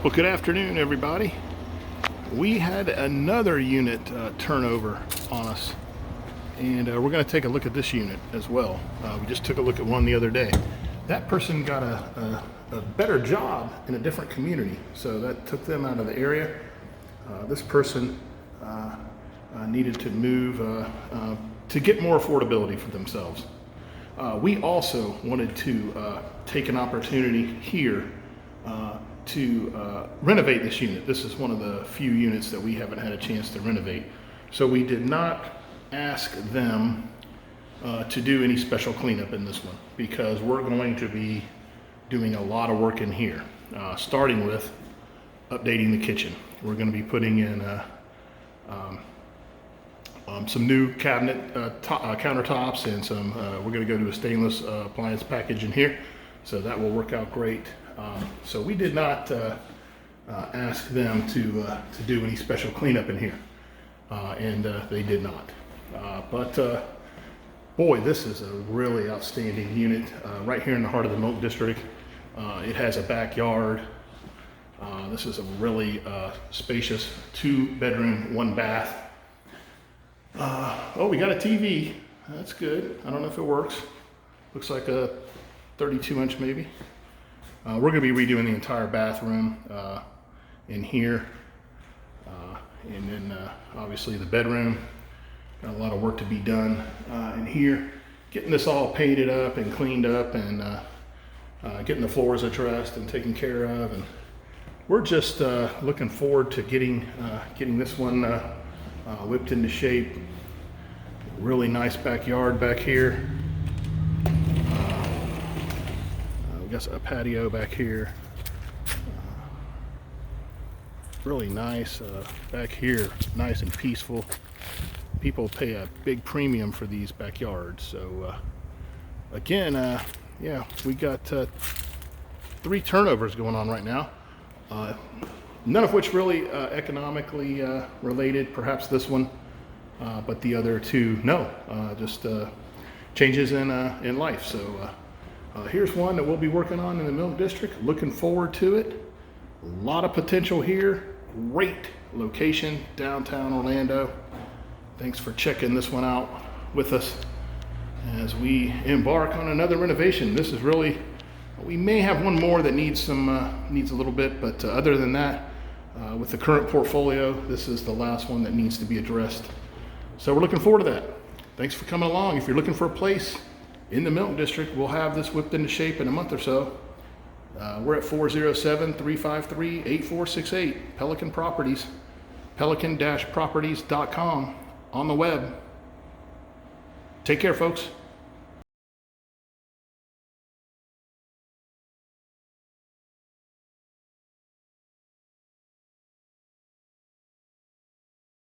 Well, good afternoon, everybody. We had another unit turnover on us, and we're going to take a look at this unit as well. We just took a look at one the other day. That person got a better job in a different community, so that took them out of the area. This person needed to move to get more affordability for themselves. We also wanted to take an opportunity here to renovate this unit. This is one of the few units that we haven't had a chance to renovate. So we did not ask them to do any special cleanup in this one, because we're going to be doing a lot of work in here, starting with updating the kitchen. We're going to be putting in some new cabinet countertops, and some we're going to go to a stainless appliance package in here, so that will work out great. So we did not ask them to do any special cleanup in here, and they did not. But boy, this is a really outstanding unit right here in the heart of the Milk District. It has a backyard. This is a really spacious 2-bedroom, 1-bath. Oh, we got a TV. That's good. I don't know if it works. Looks like a 32-inch maybe. We're going to be redoing the entire bathroom in here, and then obviously the bedroom. Got a lot of work to be done in here, getting this all painted up and cleaned up, and getting the floors addressed and taken care of. And we're just looking forward to getting this one whipped into shape. Really nice backyard back here. We got a patio back here. Really nice back here, nice and peaceful. People pay a big premium for these backyards. So again, yeah, we got 3 turnovers going on right now. None of which really economically related. Perhaps this one, but the other 2, no. Just changes in life. So here's one that we'll be working on in the Milk District. Looking forward to it. A lot of potential here. Great location, downtown Orlando. Thanks for checking this one out with us as we embark on another renovation. This is really, we may have one more that needs a little bit, but other than that, with the current portfolio, this is the last one that needs to be addressed. So we're looking forward to that. Thanks for coming along. If you're looking for a place in the Milk District, we'll have this whipped into shape in a month or so. We're at 407-353-8468, Pelican Properties, pelican-properties.com on the web. Take care, folks.